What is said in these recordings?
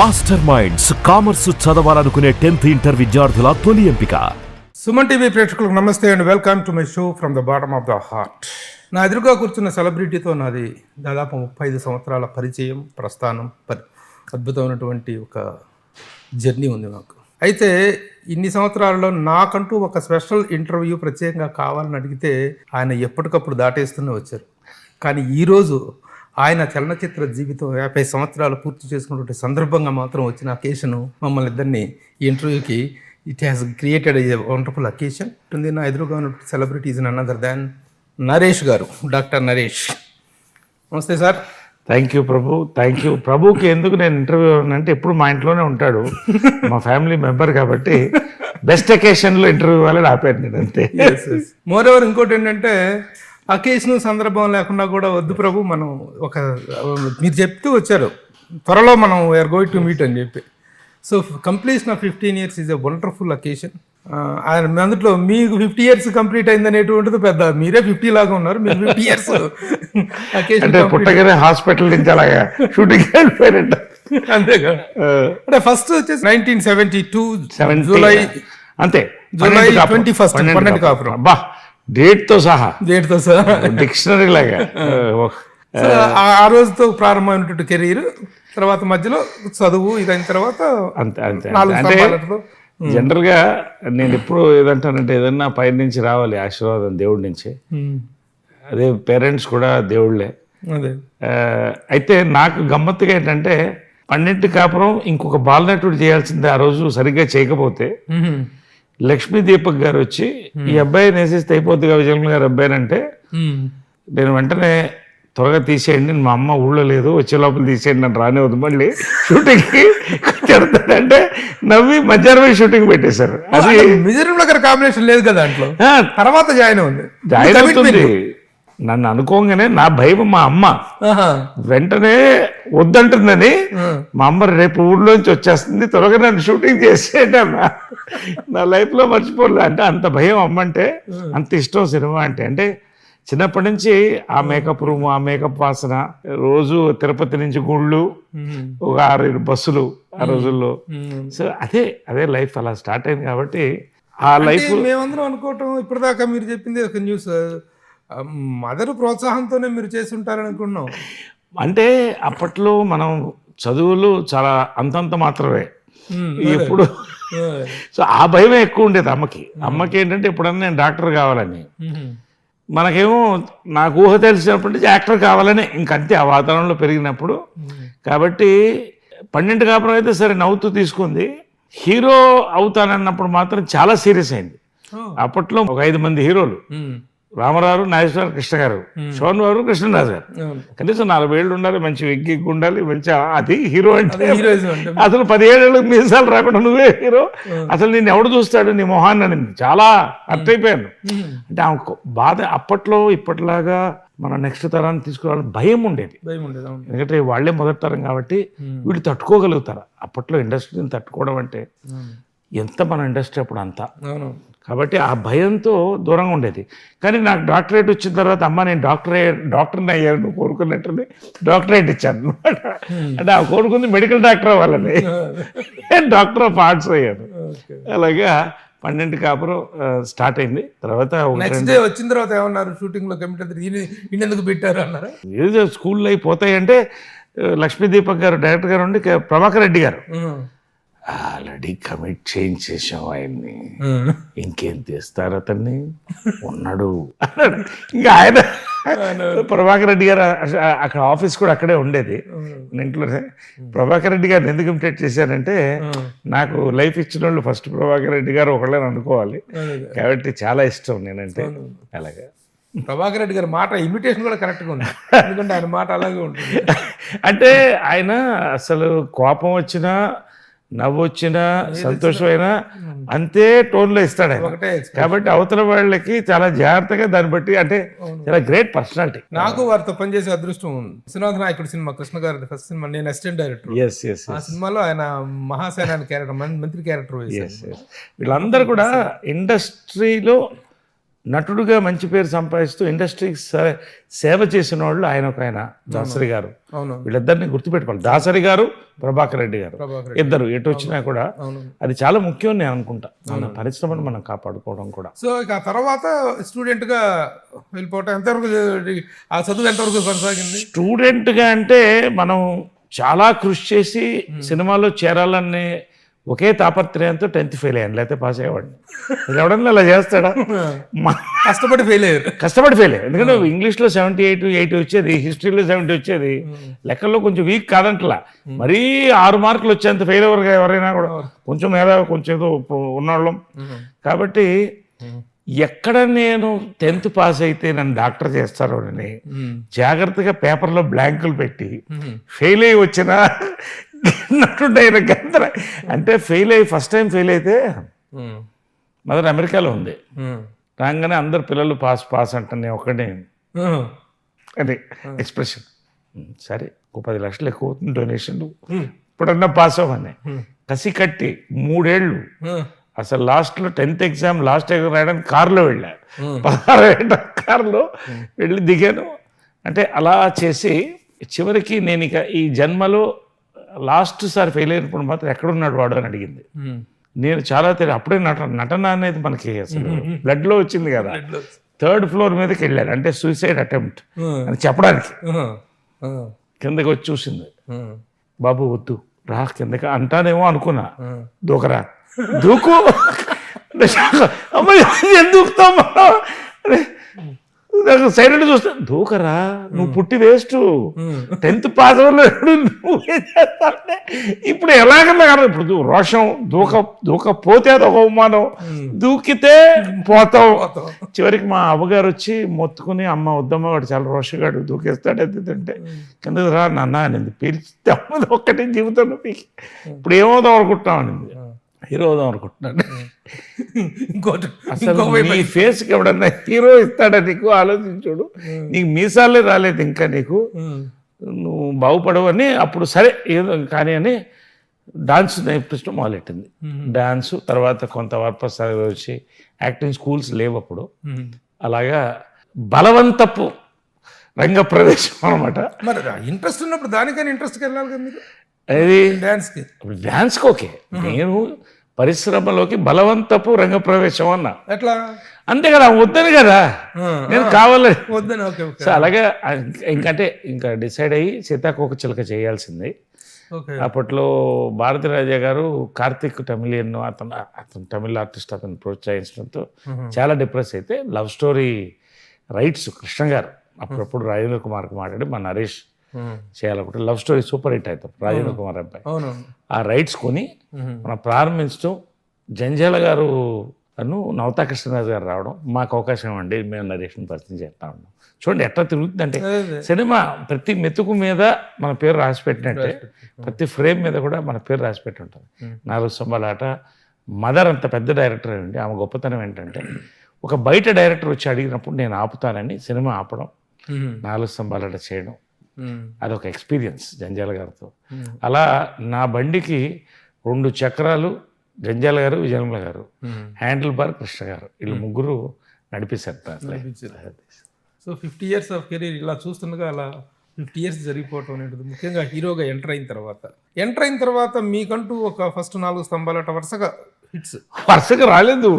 Master minds commerce చదవాలనుకునే 10th inter విద్యార్థుల తొలి ఎంపిక. సుమన్ టీవీ ప్రేక్షకులకు నమస్తే and welcome to my show from the bottom of the heart. నా ఎదురుగా కూర్చున్న సెలబ్రిటీతో నాది దాదాపు 35 సంవత్సరాల పరిచయం, ప్రస్థానం, అద్భుతమైనటువంటి ఒక జర్నీ ఉంది నాకు. అయితే ఇన్ని సంవత్సరాలలో నాకంటూ ఒక స్పెషల్ ఇంటర్వ్యూ ప్రత్యేకంగా కావాలని అడిగితే ఆయన ఎప్పటికప్పుడు దాటేస్తూనే వచ్చారు. కానీ ఈరోజు ఆయన చలనచిత్ర జీవితం 50 సంవత్సరాలు పూర్తి చేసుకున్నటువంటి సందర్భంగా మాత్రం వచ్చిన అకేషను మమ్మల్ని ఇద్దరిని ఈ ఇంటర్వ్యూకి it has created a wonderful occasion. ఉంటుంది నా ఎదురుగా ఉన్న సెలబ్రిటీస్ అనదర్ దాన్ నరేష్ గారు, డాక్టర్ నరేష్. నమస్తే sir. Thank you Prabhu, thank you. ప్రభుకి ఎందుకు నేను ఇంటర్వ్యూ అంటే ఎప్పుడు మా ఇంట్లోనే ఉంటాడు, మా ఫ్యామిలీ మెంబర్ కాబట్టి బెస్ట్ అకేషన్లో ఇంటర్వ్యూ ఇవ్వాలని ఆపాను నేను అంతే. మోర్ ఓవర్ ఇంకోటి ఏంటంటే అకేషన్ సందర్భం లేకుండా కూడా వద్దు ప్రభు, మనం ఒక మీరు చెప్తూ వచ్చారు త్వరలో మనం వీఆర్ గోయింగ్ టు మీట్ అని చెప్పి. So completion of 15 years is a wonderful occasion. ఆయన అందులో మీకు 50 years కంప్లీట్ అయింది అనేటువంటిది పెద్ద, మీరే 50 లాగా ఉన్నారు, మీరు 50 years అకేషన్ అంటే పుట్టగానే హాస్పిటల్ నుంచి అలాగా షూటింగ్ వెళ్ళిపోయారంట. అంతేగా. అంటే ఫస్ట్ వచ్చేసి 1972 జూలై, అంతే, జూలై 21st 12 కాపురం. అబ్బా, డేట్తో సహా డిక్షనరీ లాగా. ఆ రోజుతో ప్రారంభమైనటువంటి కెరీర్, తర్వాత మధ్యలో చదువు, ఇదైన తర్వాత అంతే అంతే. అంటే జనరల్ గా నేను ఎప్పుడు ఏదంటానంటే ఏదన్నా పై నుంచి రావాలి ఆశీర్వాదం దేవుడి నుంచి, అదే పేరెంట్స్ కూడా దేవుళ్ళే. అయితే నాకు గమ్మత్తుగా ఏంటంటే 12 కాపురం ఇంకొక బాలనటుడు చేయాల్సిందే, ఆ రోజు సరిగ్గా చేయకపోతే లక్ష్మీ దీపక్ గారు వచ్చి ఈ అబ్బాయిని వేసేస్తే అయిపోద్దిగా విజయన్ గారు అబ్బాయిని అంటే, నేను వెంటనే త్వరగా తీసేయండి, మా అమ్మ ఊళ్ళో లేదు, వచ్చే లోపల తీసేయండి, నన్ను రానివద్దు, మళ్ళీ షూటింగ్కి చెడతాడంటే నవ్వి మధ్యాహ్నం షూటింగ్ పెట్టేశారు. అది విజయన్ కాంబినేషన్ లేదు కదా దాంట్లో, తర్వాత జాయిన్ అవుతుంది. నన్ను అనుకోగానే నా భయం మా అమ్మ వెంటనే వద్దంటుందని, మా అమ్మ రేపు ఊళ్ళోంచి వచ్చేస్తుంది, త్వరగా నన్ను షూటింగ్ చేసేటన్నా నా లైఫ్లో మర్చిపోలే. అంటే అంత భయం అమ్మ అంటే, అంత ఇష్టం సినిమా అంటే. అంటే చిన్నప్పటి నుంచి ఆ మేకప్ రూమ్, ఆ మేకప్ వాసన, రోజు తిరుపతి నుంచి గుళ్ళు, ఒక 6-7 బస్సులు ఆ రోజుల్లో. సో అదే లైఫ్ అలా స్టార్ట్ అయింది. కాబట్టి ఆ లైఫ్ మేమందరం అనుకోవటం ఇప్పటిదాకా మీరు చెప్పింది ఒక న్యూస్, మదర్ ప్రోత్సాహంతోనే మీరు చేసి ఉంటారని అనుకున్నాం. అంటే అప్పట్లో మనం చదువులు చాలా అంతంత మాత్రమే ఎప్పుడు. సో ఆ భయమే ఎక్కువ ఉండేది అమ్మకి ఏంటంటే ఎప్పుడన్నా నేను డాక్టర్ కావాలని, మనకేమో నాకు ఊహ తెలిసినప్పటి నుంచి యాక్టర్ కావాలని, ఇంకంతే ఆ వాతావరణంలో పెరిగినప్పుడు. కాబట్టి 12 కాపురం అయితే సరే నవ్వుతూ తీసుకుంది. హీరో అవుతానన్నప్పుడు మాత్రం చాలా సీరియస్ అయింది. అప్పట్లో ఒక 5 మంది హీరోలు, రామారావు, నాగేశ్వర, కృష్ణ గారు, శోభన్ బాబు, కృష్ణరాజు గారు, కనీసం 4 ఏళ్ళు ఉండాలి, మంచి విగ్గి ఉండాలి, మంచి అది హీరో అంటే. అసలు 17 ఏళ్ళకి మీసాలు రాకుండా నువ్వే హీరో, అసలు నేను ఎవడు చూస్తాడు నీ మొహాన్ని అని చాలా హర్ట్ అయిపోయాను. అంటే ఆమెకు బాధ. అప్పట్లో ఇప్పటిలాగా మన నెక్స్ట్ తరాన్ని తీసుకోవాలని భయం ఉండేది, ఎందుకంటే వాళ్ళే మొదటి తరం కాబట్టి వీళ్ళు తట్టుకోగలుగుతారు. అప్పట్లో ఇండస్ట్రీని తట్టుకోవడం అంటే ఎంత మన ఇండస్ట్రీ అప్పుడు అంతా, కాబట్టి ఆ భయంతో దూరంగా ఉండేది. కానీ నాకు డాక్టరేట్ వచ్చిన తర్వాత అమ్మ నేను డాక్టర్ని అయ్యాను, నువ్వు కోరుకున్నట్టు డాక్టరేట్ ఇచ్చాను అనమాట. అంటే ఆ కోరుకుంది మెడికల్ డాక్టర్ అవ్వాలని, డాక్టర్ ఆఫ్ ఆర్ట్స్ అయ్యాను. అలాగా 12 కాపురం స్టార్ట్ అయింది. తర్వాత వచ్చిన తర్వాత ఏమన్నారు, షూటింగ్ లో ఎందుకు పెట్టారు అన్నారు. ఏదో స్కూల్లో అయిపోతాయంటే లక్ష్మీ దీపక్ గారు డైరెక్టర్ గారు ఉండి, ప్రభాకర్ రెడ్డి గారు ఆల్రెడీ కమిట్ చేయించేసాం ఆయన్ని, ఇంకేం తీస్తారు అతన్ని ఉన్నాడు అన్నాడు. ఇంకా ఆయన ప్రభాకర్ రెడ్డి గారు అక్కడ ఆఫీస్ కూడా అక్కడే ఉండేది ఇంట్లోనే. ప్రభాకర్ రెడ్డి గారిని ఎందుకు ఇమిటేట్ చేశారంటే, నాకు లైఫ్ ఇచ్చిన వాళ్ళు ఫస్ట్ ప్రభాకర్ రెడ్డి గారు ఒకళ్ళని అనుకోవాలి, కాబట్టి చాలా ఇష్టం నేనంటే. అలాగా ప్రభాకర్ రెడ్డి గారి మాట ఇమిటేషన్ కూడా కరెక్ట్గా ఉంది, ఎందుకంటే ఆయన మాట అలాగే ఉంటుంది. అంటే ఆయన అసలు కోపం వచ్చినా, నవ్వు వచ్చినా, సంతోషమైనా అంతే టోన్లో ఇస్తాడు ఆయన. కాబట్టి అవతల వాళ్ళకి చాలా జాగ్రత్తగా దాన్ని బట్టి, అంటే చాలా గ్రేట్ పర్సనాలిటీ. నాకు వారితో పనిచేసే అదృష్టం ఉంది. విశ్వనాథ నాయకుడు సినిమా, కృష్ణ గారి ఫస్ట్ సినిమా, నేను అసిస్టెంట్ డైరెక్టర్. ఆ సినిమాలో ఆయన మహాసేనాని క్యారెక్టర్, మంత్రి క్యారెక్టర్. వీళ్ళందరూ కూడా ఇండస్ట్రీలో నటుడుగా మంచి పేరు సంపాదిస్తూ ఇండస్ట్రీకి సేవ చేసిన వాళ్ళు ఆయన దాసరి గారు, అవును వీళ్ళిద్దరిని గుర్తుపెట్టుకోవాలి. దాసరి గారు, ప్రభాకర్ రెడ్డి గారు, ఇద్దరు ఎటు వచ్చినా కూడా అది చాలా ముఖ్యం నేను అనుకుంటా. మన పరిశ్రమను మనం కాపాడుకోవడం కూడా. సో ఇక ఆ తర్వాత స్టూడెంట్గా వెళ్ళిపోవటం ఎంతవరకు, ఆ చదువు ఎంతవరకు కొనసాగింది? స్టూడెంట్గా అంటే మనం చాలా కృషి చేసి సినిమాలో చేరాలనే ఒకే తాపత్రయంతో 10th ఫెయిల్ అయ్యాను, లేకపోతే పాస్ అయ్యేవాడిని. ఎవడన్నా అలా చేస్తాడా? కష్టపడి ఫెయిల్ అయ్యారు. కష్టపడి ఫెయిల్ అయ్యారు. ఎందుకంటే ఇంగ్లీష్లో 78, 80 వచ్చేది, హిస్టరీలో 70 వచ్చేది, లెక్కల్లో కొంచెం వీక్ కాదంటలా. మరీ 6 మార్కులు వచ్చేంత ఫెయిల్ అవ్వరుగా ఎవరైనా కూడా, కొంచెం మేధావి కొంచెం ఏదో ఉన్నవాళ్ళం. కాబట్టి ఎక్కడ నేను 10th పాస్ అయితే నన్ను డాక్టర్ చేస్తారో అని జాగ్రత్తగా పేపర్లో బ్లాంకులు పెట్టి ఫెయిల్ అయ్యి వచ్చిన నటుండైన గందర. అంటే ఫెయిల్ అయ్యి ఫస్ట్ టైం ఫెయిల్ అయితే మదర్ అమెరికాలో ఉంది, రాగానే అందరు పిల్లలు పాస్ పాస్ అంటాను, నేను ఒక్కడే అది ఎక్స్ప్రెషన్. సరే, 10 లక్షలు ఎక్కువ అవుతుంది డొనేషన్, ఇప్పుడన్నా పాస్ అవ్వని కసి కట్టి 3 ఏళ్ళు అసలు లాస్ట్లో 10th ఎగ్జామ్ లాస్ట్ ఎగ్జామ్ రాయడానికి కారులో వెళ్ళా, 16 ఏళ్ళ కారులో వెళ్ళి దిగాను. అంటే అలా చేసి చివరికి నేను ఇక ఈ జన్మలో లాస్ట్ సారి ఫెయిల్ అయినప్పుడు మాత్రం ఎక్కడున్నాడు వాడు అని అడిగింది. నేను చాలా అప్పుడే నటన అనేది మనకి అసలు బ్లడ్లో వచ్చింది కదా. 3rd ఫ్లోర్ మీదకి వెళ్ళాను, అంటే సూసైడ్ అటెంప్ట్ అని చెప్పడానికి. కిందకి వచ్చి చూసింది, బాబు వద్దు రా కిందకి అంటానేమో అనుకున్నా, దూకరా దూకు, అమ్మాయి ఎందుకు దూకుతాం సైలెంట్ చూస్తా, దూకరా నువ్వు పుట్టి వేస్ట్, 10th పాస్ అవ్వలేదు నువ్వేం చేస్తావంటే ఇప్పుడు ఎలాగన్నా కదా. ఇప్పుడు రోషం దూకపోతే అది ఒక అవమానం, దూకితే పోతావు. చివరికి మా అవ్వగారు వచ్చి మొత్తుకుని, అమ్మ వద్దమ్మ వాడు చాలా రోషగాడు దూకేస్తాడు అంటే కిందకి రా నాన్న అనేది పిలిస్తే అమ్మది ఒక్కటే జీవితంలో పీకి ఇప్పుడు ఏమవుదాం అనుకుంటున్నాం అనేది, హీరో అవుదాం అనుకుంటున్నాను. అసలు నీ ఫేస్కి ఎవడన్నా హీరో ఇస్తాడా నీకు ఆలోచించుడు, నీకు మీసాలే రాలేదు ఇంకా, నీకు నువ్వు బాగుపడవని. అప్పుడు సరే ఏదో కానీ అని డాన్స్ నేర్పించడం మొదలెట్టింది. డాన్సు తర్వాత కొంత వర్పస్ వచ్చి యాక్టింగ్ స్కూల్స్ లేవు అప్పుడు. అలాగా బలవంతపు రంగ ప్రవేశం అనమాట. మరి ఇంట్రెస్ట్ ఉన్నప్పుడు దానికైనా ఇంట్రెస్ట్కి వెళ్ళాలి కదా మీరు. అది డాన్స్కి ఓకే, నేను పరిశ్రమలోకి బలవంతపు రంగ ప్రవేశం అన్నా. ఎట్లా? అంతే కదా, వద్దని కదా నేను కావాలి వద్దని. సో అలాగే ఇంకంటే ఇంకా డిసైడ్ అయ్యి సీతాకోకచిలుక చేయాల్సింది. అప్పట్లో భారతీరాజా గారు కార్తిక్ తమిళియన్ అతను తమిళ ఆర్టిస్ట్, అతను ప్రోత్సహించడంతో చాలా డిప్రెస్ అయితే లవ్ స్టోరీ రైట్స్ కృష్ణ గారు అప్పుడప్పుడు రాజేంద్ర కుమార్కి మాట్లాడి మా నరేష్ చేయాలనుకుంటే లవ్ స్టోరీ సూపర్ హిట్ అవుతాం రాజేంద్ర కుమార్ అబ్బాయి. ఆ రైట్స్ కొని మనం ప్రారంభించడం, జంజాల గారు అను నవతా కృష్ణరాజు గారు రావడం, మాకు అవకాశం అండి మేము నరేషన్ పరిచయం చేస్తా ఉన్నాం. చూడండి ఎట్లా తిరుగుతుందంటే సినిమా ప్రతి మెతుకు మీద మన పేరు రాసి పెట్టినట్టే ప్రతి ఫ్రేమ్ మీద కూడా మన పేరు రాసి పెట్టి ఉంటుంది. నాలుగు స్తంభాలాట మదర్ అంత పెద్ద డైరెక్టర్ అండి, ఆమె గొప్పతనం ఏంటంటే ఒక బయట డైరెక్టర్ వచ్చి అడిగినప్పుడు నేను ఆపుతానని సినిమా ఆపడం, నాలుగు స్తంభాలాట చేయడం, అదొక ఎక్స్పీరియన్స్ జంజాల గారితో. అలా నా బండికి 2 చక్రాలు జంజాల గారు, విజయనిర్మల గారు, హ్యాండిల్ బార్ కృష్ణ గారు, వీళ్ళు ముగ్గురు నడిపిస్తారు. సో 50 years ఆఫ్ కెరీర్ ఇలా చూస్తుండగా అలా 50 years జరిగిపోవటం అనేది ముఖ్యంగా హీరోగా ఎంటర్ అయిన తర్వాత మీకంటూ ఒక ఫస్ట్ 4 స్తంభాలట వరుసగా రాలేదు.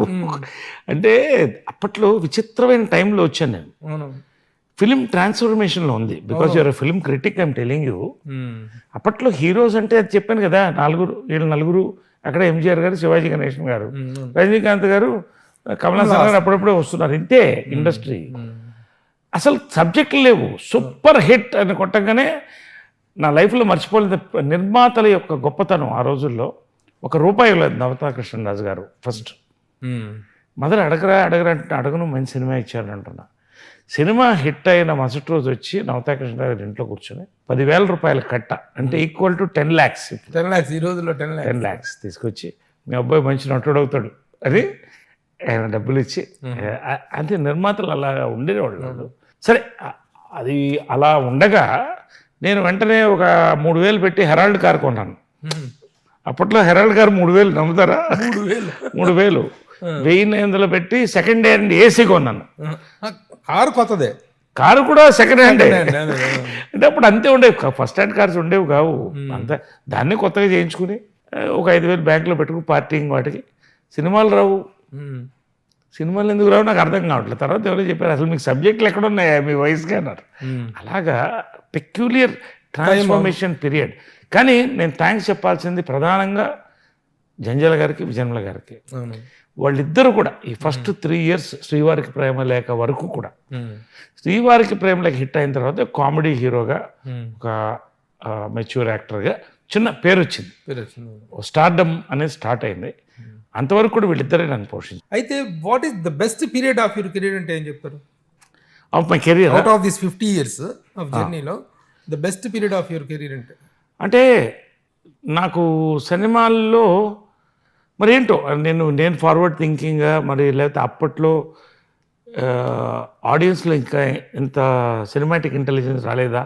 అంటే అప్పట్లో విచిత్రమైన టైంలో వచ్చాను నేను. ఫిలిం ట్రాన్స్ఫర్మేషన్లో ఉంది, because you're film critic, I'm telling you. అప్పట్లో హీరోస్ అంటే అది చెప్పాను కదా, వీళ్ళు నలుగురు, అక్కడ ఎంజీఆర్ గారు, శివాజీ గణేశన్ గారు, రజనీకాంత్ గారు, కమలాసన్ గారు అప్పుడప్పుడే వస్తున్నారు. ఇంతే ఇండస్ట్రీ. అసలు సబ్జెక్టులు లేవు. సూపర్ హిట్ అని కొట్టగానే నా లైఫ్లో మర్చిపోలేదు నిర్మాతల యొక్క గొప్పతనం. ఆ రోజుల్లో ₹1 లేదు నవతా కృష్ణరాజు గారు ఫస్ట్. మదర్ అడగరా అంటే అడగను, మంచి సినిమా ఇచ్చారు అంటున్నా. సినిమా హిట్ అయిన మరుసటి రోజు వచ్చి నవతా కృష్ణరాజు ఇంట్లో కూర్చొని ₹10,000 కట్ట, అంటే ఈక్వల్ టు 10 lakhs. ఈ రోజుల్లో 10 lakhs తీసుకొచ్చి మీ అబ్బాయి మంచి నటుడు అవుతాడు అని ఆయన డబ్బులు ఇచ్చి, అంటే నిర్మాతలు అలా ఉండేవాళ్ళు. సరే అది అలా ఉండగా నేను వెంటనే ఒక 3,000 పెట్టి హెరాల్డ్ కార్ కొన్నాను. అప్పట్లో హెరాల్డ్ కార్ 3,000 నమ్ముతారా? 3,000 1900 పెట్టి సెకండ్ హ్యాండ్ ఏసీ కొన్నాను. కారు కొత్తదే, కారు కూడా సెకండ్ హ్యాండ్. అంటే అప్పుడు అంతే ఉండేవి, ఫస్ట్ హ్యాండ్ కార్స్ ఉండేవి కావు అంతా. దాన్ని కొత్తగా చేయించుకుని ఒక 5,000 బ్యాంకులో పెట్టుకుని పార్టీంగ్ వాటికి. సినిమాలు రావు, సినిమాలు ఎందుకు రావు నాకు అర్థం కావట్లేదు. తర్వాత ఎవరో చెప్పారు అసలు మీకు సబ్జెక్టులు ఎక్కడ ఉన్నాయా మీ వయసుగా అన్నారు. అలాగా పెక్యులియర్ ట్రాన్స్ఫర్మేషన్ పీరియడ్. కానీ నేను థ్యాంక్స్ చెప్పాల్సింది ప్రధానంగా జంజాల గారికి, విజయన్మల గారికి. వాళ్ళిద్దరూ కూడా ఈ ఫస్ట్ 3 years శ్రీవారికి ప్రేమ లేక వరకు కూడా, శ్రీవారికి ప్రేమ లేక హిట్ అయిన తర్వాత కామెడీ హీరోగా, ఒక మెచ్యూర్ యాక్టర్గా చిన్న పేరు వచ్చింది, స్టార్డమ్ అనేది స్టార్ట్ అయింది. అంతవరకు కూడా వీళ్ళిద్దరే నన్ను పోషించారు. అయితే what is the best period of your career అంటే ఏం చెప్తారు? Of my career, out of this 50 years of జర్నీలో the best period of your career అంటే నాకు సినిమాల్లో మరి ఏంటో నేను ఫార్వర్డ్ థింకింగ్గా, మరి లేకపోతే అప్పట్లో ఆడియన్స్లో ఇంకా ఇంత సినిమాటిక్ ఇంటెలిజెన్స్ రాలేదా,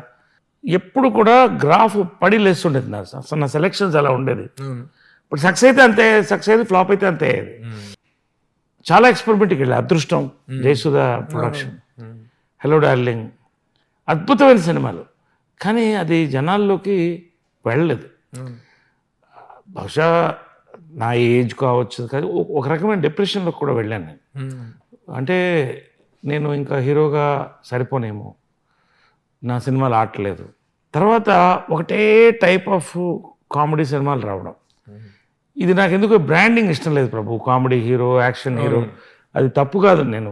ఎప్పుడు కూడా గ్రాఫ్ పడి లేస్తుండేది నా సెలెక్షన్స్ అలా ఉండేది. ఇప్పుడు సక్సెస్ అయితే అంతే, సక్సెస్ అయితే ఫ్లాప్ అయితే అంతే. చాలా ఎక్స్పెరిమెంట్కి వెళ్ళి అదృష్టం, జయసుధా ప్రొడక్షన్, హలో డార్లింగ్, అద్భుతమైన సినిమాలు. కానీ అది జనాల్లోకి వెళ్ళలేదు. బహుశా నా ఏజ్ కావచ్చు, కానీ ఒక రకమైన డిప్రెషన్లో కూడా వెళ్ళాను నేను. అంటే నేను ఇంకా హీరోగా సరిపోనేమో, నా సినిమాలు ఆడలేదు. తర్వాత ఒకటే టైప్ ఆఫ్ కామెడీ సినిమాలు రావడం, ఇది నాకు ఎందుకు బ్రాండింగ్ ఇష్టం లేదు ప్రభు. కామెడీ హీరో, యాక్షన్ హీరో, అది తప్పు కాదు, నేను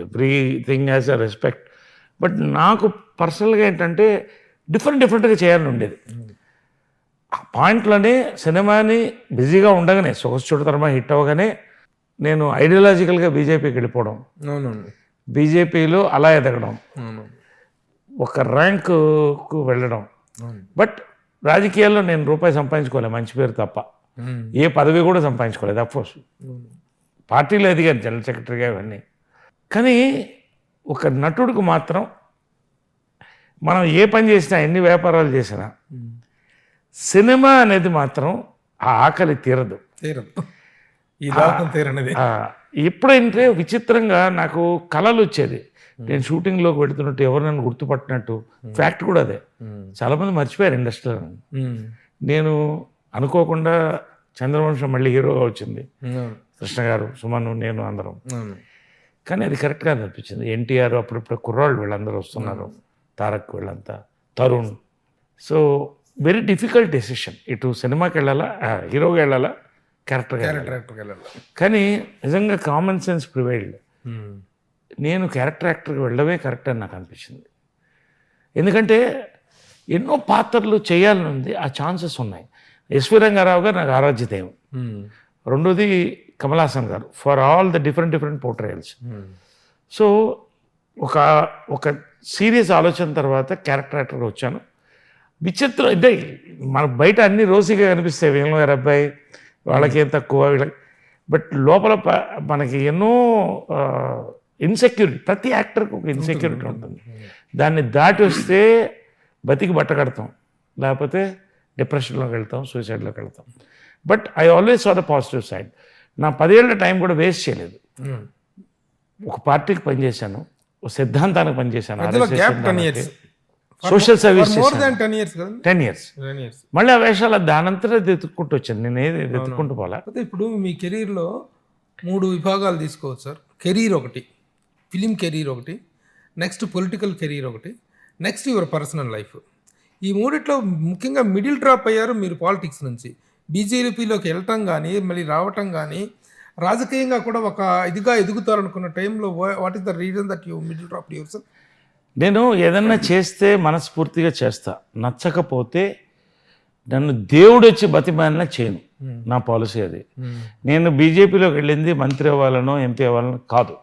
everything as a respect. But నాకు పర్సనల్గా ఏంటంటే డిఫరెంట్గా చేయాలని ఉండేది. ఆ పాయింట్లోనే సినిమాని బిజీగా ఉండగానే సొగసు చూడతరమా హిట్ అవ్వగానే నేను ఐడియాలజికల్గా బీజేపీకి వెళ్ళిపోవడం, బీజేపీలో అలా ఎదగడం, ఒక ర్యాంకుకు వెళ్ళడం. బట్ రాజకీయాల్లో నేను రూపాయి సంపాదించుకోలేదు, మంచి పేరు తప్ప ఏ పదవి కూడా సంపాదించుకోలేదు. అఫ్కోర్స్ పార్టీలో ఎదిగాను, జనరల్ సెక్రటరీగా ఇవన్నీ. కానీ ఒక నటుడికి మాత్రం మనం ఏ పని చేసినా, ఎన్ని వ్యాపారాలు చేసినా, సినిమా అనేది మాత్రం ఆ ఆకలి తీరదు. ఎప్పుడంటే విచిత్రంగా నాకు కళలు వచ్చేది, నేను షూటింగ్లోకి పెడుతున్నట్టు, ఎవరు నన్ను గుర్తుపట్టినట్టు. ఫ్యాక్ట్ కూడా అదే, చాలామంది మర్చిపోయారు ఇండస్ట్రీలో. నేను అనుకోకుండా చంద్రవంశం మళ్ళీ హీరోగా వచ్చింది, కృష్ణ గారు, సుమన్, నేను అందరం. కానీ అది కరెక్ట్గా అనిపించింది. ఎన్టీఆర్, అప్పుడప్పుడు కుర్రాళ్ళు వీళ్ళందరూ వస్తున్నారు, తారక్ వీళ్ళంతా, Tarun. So very difficult decision, ఇటు సినిమాకి వెళ్ళాలా, హీరోగా వెళ్ళాలా, క్యారెక్టర్గా వెళ్ళాలా. కానీ నిజంగా కామన్ సెన్స్ ప్రివైల్డ్. నేను క్యారెక్టర్ యాక్టర్కి వెళ్ళడమే కరెక్ట్ అని నాకు అనిపించింది. ఎందుకంటే ఎన్నో పాత్రలు చేయాలని ఉంది, ఆ ఛాన్సెస్ ఉన్నాయి. ఎస్వి రంగారావు గారు నాకు ఆరాధ్య దైవం. రెండోది కమల్ హాసన్ గారు, for all the different portrayals. So ఒక సీరియస్ ఆలోచన తర్వాత క్యారెక్టర్ యాక్టర్గా వచ్చాను. విచిత్రం అంటే మన బయట అన్ని రోజుగా కనిపిస్తాయి, వేణు గారు అబ్బాయి, వాళ్ళకి ఏం తక్కువ, వీళ్ళకి. బట్ లోపల మనకి ఎన్నో ఇన్సెక్యూరిటీ, ప్రతి యాక్టర్కి ఒక ఇన్సెక్యూరిటీ ఉంటుంది. దాన్ని దాటి వస్తే బతికి బట్ట కడతాం, లేకపోతే డిప్రెషన్లోకి వెళ్తాం, సూసైడ్లోకి వెళ్తాం. But I always saw the positive side. నా 10 ఏళ్ల టైం కూడా వేస్ట్ చేయలేదు. ఒక పార్టీకి పనిచేశాను, ఒక సిద్ధాంతానికి పనిచేశాను, సోషల్ సర్వీస్ 10 years. మళ్ళీ ఆ వేషాలు దానంతటా వెతుక్కుంటూ వచ్చాను, నేను ఏది వెతుక్కుంటూ పోలా. ఇప్పుడు మీ కెరీర్లో 3 విభాగాలు తీసుకోవచ్చు సార్. కెరీర్ ఒకటి, ఫిలిం కెరీర్ ఒకటి, నెక్స్ట్ పొలిటికల్ కెరీర్ ఒకటి, నెక్స్ట్ యువర్ పర్సనల్ లైఫ్. ఈ మూడిట్లో ముఖ్యంగా మిడిల్ డ్రాప్ అయ్యారు మీరు పాలిటిక్స్ నుంచి. బీజేపీలోకి వెళ్ళటం కానీ, మళ్ళీ రావటం కానీ, రాజకీయంగా కూడా ఒక ఇదిగా ఎదుగుతారనుకున్న టైంలో what is the reason that you middle drop your self? నేను ఏదన్నా చేస్తే మనస్ఫూర్తిగా చేస్తా, నచ్చకపోతే నన్ను దేవుడు వచ్చి బతిమాలినా చేయను. నా పాలసీ అది. నేను బీజేపీలోకి వెళ్ళింది మంత్రి అవ్వాలనో ఎంపీ అవ్వాలనో కాదు,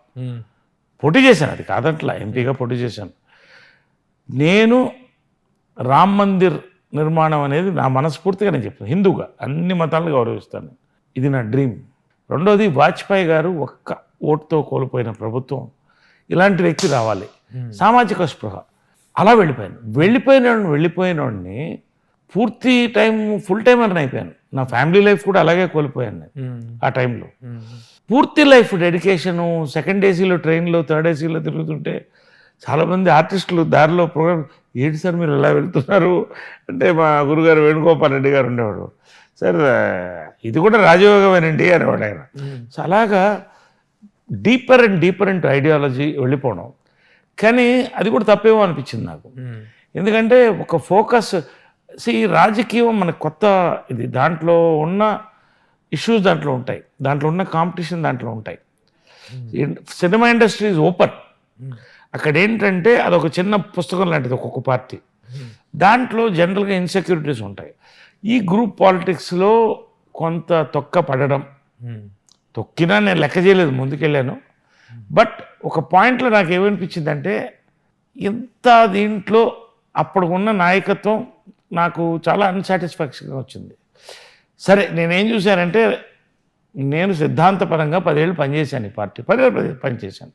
పోటీ చేశాను, అది కాదంట్లా, ఎంపీగా పోటీ చేశాను. నేను రామ్ మందిర్ నిర్మాణం అనేది నా మనస్ఫూర్తిగా నేను చెప్తాను, హిందూగా అన్ని మతాలను గౌరవిస్తాను, ఇది నా డ్రీమ్. రెండోది వాజ్పేయి గారు ఒక్క ఓటుతో కోల్పోయిన ప్రభుత్వం, ఇలాంటి వ్యక్తి రావాలి, సామాజిక స్పృహ. అలా వెళ్ళిపోయిన వాడిని పూర్తి టైం ఫుల్ టైమర్ని అయిపోయాను. నా ఫ్యామిలీ లైఫ్ కూడా అలాగే కోల్పోయాను నేను ఆ టైంలో. పూర్తి లైఫ్ డెడికేషను. సెకండ్ ఏసీలో ట్రైన్లో, థర్డ్ ఏసీలో తిరుగుతుంటే చాలామంది ఆర్టిస్టులు దారిలో ప్రోగ్రామ్, ఏంటి సార్ మీరు ఎలా వెళ్తున్నారు అంటే మా గురుగారు వేణుగోపాల్ రెడ్డి గారు ఉండేవాడు, సార్ ఇది కూడా రాజయోగమేనండి అనేవాడు ఆయన. సో అలాగా డీపర్ అండ్ ఐడియాలజీ వెళ్ళిపోవడం. కానీ అది కూడా తప్పేమో అనిపించింది నాకు. ఎందుకంటే ఒక ఫోకస్, రాజకీయం మనకు కొత్త ఇది, దాంట్లో ఉన్న ఇష్యూస్ దాంట్లో ఉంటాయి, దాంట్లో ఉన్న కాంపిటీషన్ దాంట్లో ఉంటాయి. Cinema industry is open. అక్కడ ఏంటంటే అదొక చిన్న పుస్తకం లాంటిది ఒక్కొక్క పార్టీ. దాంట్లో జనరల్గా ఇన్సెక్యూరిటీస్ ఉంటాయి. ఈ గ్రూప్ పాలిటిక్స్లో కొంత తొక్క పడడం, తొక్కినా నేను లెక్క చేయలేదు, ముందుకెళ్ళాను. బట్ ఒక పాయింట్లో నాకు ఏమనిపించిందంటే, ఇంత దీంట్లో అప్పుడు ఉన్న నాయకత్వం నాకు చాలా అన్సాటిస్ఫాక్షన్గా వచ్చింది. సరే నేనేం చూశానంటే, నేను సిద్ధాంతపరంగా 10 ఏళ్ళు పనిచేశాను ఈ పార్టీ, 10 ఏళ్ళు పనిచేశాను.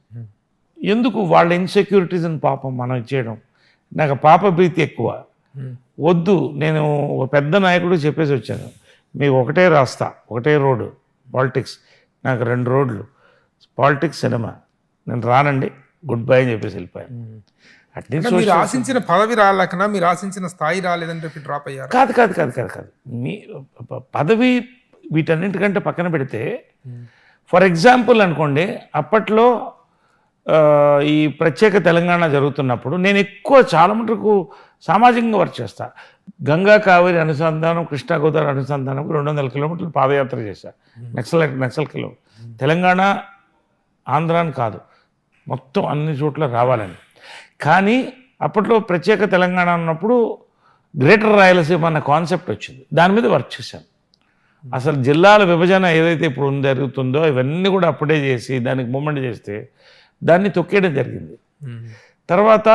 ఎందుకు వాళ్ళ ఇన్సెక్యూరిటీస్ని పాపం మనం ఇచ్చేయడం, నాకు పాప భీతి ఎక్కువ. వద్దు, నేను పెద్ద నాయకుడు చెప్పేసి వచ్చాను, మీకు ఒకటే రాస్తా, ఒకటే రోడ్డు పాలిటిక్స్, నాకు 2 రోడ్లు, పాలిటిక్స్ సినిమా, నేను రానండి, గుడ్ బై అని చెప్పేసి వెళ్ళిపోయాను. అట్లీస్ట్ మీరు ఆశించిన పదవి రాలేకనా, మీరు ఆశించిన స్థాయి రాలేదని చెప్పి డ్రాప్ అయ్యారు? కాదు. మీ పదవి వీటన్నింటికంటే పక్కన పెడితే, ఫర్ ఎగ్జాంపుల్ అనుకోండి, అప్పట్లో ఈ ప్రత్యేక తెలంగాణ జరుగుతున్నప్పుడు నేను ఎక్కువ చాలా మటుకు సామాజికంగా వర్క్ చేస్తా. గంగా కావేరి అనుసంధానం, కృష్ణా గోదావరి అనుసంధానం 200 కిలోమీటర్లు పాదయాత్ర చేశా. నక్సల్ కిలో తెలంగాణ ఆంధ్రాని కాదు, మొత్తం అన్ని చోట్ల రావాలని. కానీ అప్పట్లో ప్రత్యేక తెలంగాణ ఉన్నప్పుడు గ్రేటర్ రాయలసీమ అన్న కాన్సెప్ట్ వచ్చింది, దాని మీద వర్క్ చేశాను. అసలు జిల్లాల విభజన ఏదైతే ఇప్పుడు జరుగుతుందో ఇవన్నీ కూడా అప్పుడే చేసి దానికి మూమెంట్ చేస్తే దాన్ని తొక్కేయడం జరిగింది. తర్వాత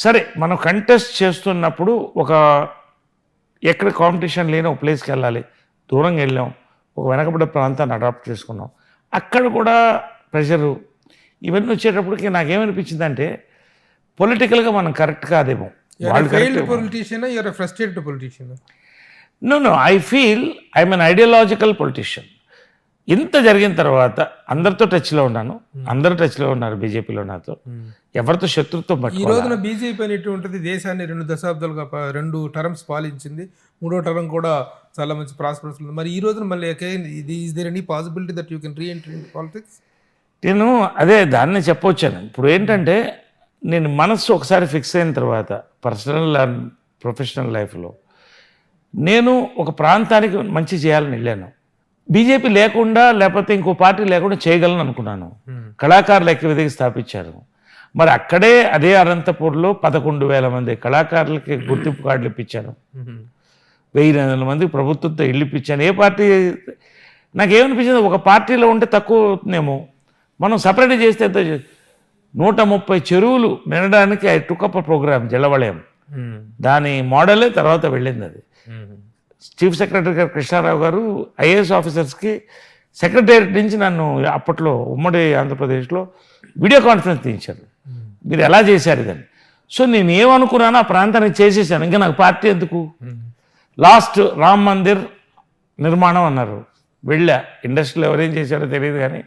సరే మనం కంటెస్ట్ చేస్తున్నప్పుడు ఒక ఎక్కడ కాంపిటీషన్ లేని ఒక ప్లేస్కి వెళ్ళాలి, దూరంగా వెళ్ళాం, ఒక వెనకబడ్డ ప్రాంతాన్ని అడాప్ట్ చేసుకున్నాం. అక్కడ కూడా ప్రెషరు ఇవన్నీ వచ్చేటప్పటికి నాకేమనిపించింది అంటే, పొలిటికల్గా మనం కరెక్ట్ కాదేమో. No I feel I'm an ideological politician. ఇంత జరిగిన తర్వాత అందరితో టచ్లో ఉన్నాను, అందరూ టచ్లో ఉన్నారు బీజేపీలో నాతో, ఎవరితో శత్రుత్వం ఈ రోజున బీజేపీ అనేటి ఉంటుంది. దేశాన్ని 2 దశాబ్దాలుగా 2 టర్మ్స్ పాలించింది, 3వ టర్మ్ కూడా చాలా మంచి ప్రాస్పరస్ ఉంది. మరి ఈ రోజున మళ్ళీ is there any possibility that you can reenter in politics? నేను అదే దాన్ని చెప్పొచ్చాను. ఇప్పుడు ఏంటంటే, నేను మనస్సు ఒకసారి ఫిక్స్ అయిన తర్వాత పర్సనల్ అండ్ ప్రొఫెషనల్ లైఫ్లో నేను ఒక ప్రాంతానికి మంచి చేయాలని వెళ్ళాను. బీజేపీ లేకుండా లేకపోతే ఇంకో పార్టీ లేకుండా చేయగలను అనుకున్నాను. కళాకారులు ఎక్కడికి స్థాపించారు. మరి అక్కడే అదే అనంతపూర్లో 11,000 మంది కళాకారులకి గుర్తింపు కార్డులు ఇప్పించాను, 1,000 మందికి ప్రభుత్వంతో ఇల్లు ఇప్పించాను. ఏ పార్టీ నాకేమనిపించింది, ఒక పార్టీలో ఉంటే తక్కువ అవుతుందేమో, మనం సపరేట్ చేస్తే 130 చెరువులు నిండడానికి ఐ టుక్ అప్ ప్రోగ్రామ్ జలవలయం. దాని మోడలే తర్వాత వెళ్ళింది. అది చీఫ్ సెక్రటరీ గారు కృష్ణారావు గారు ఐఏఎస్ ఆఫీసర్స్కి సెక్రటేరియట్ నుంచి నన్ను అప్పట్లో ఉమ్మడి ఆంధ్రప్రదేశ్లో వీడియో కాన్ఫరెన్స్ తీయించారు, మీరు ఎలా చేశారు ఇదని. సో నేను ఏమనుకున్నానో ఆ ప్రాంతానికి చేసేసాను, ఇంకా నాకు పార్టీ ఎందుకు. లాస్ట్ రామ్ మందిర్ నిర్మాణం అన్నారు, వెళ్ళా. ఇండస్ట్రీలో ఎవరేం చేశారో తెలియదు కానీ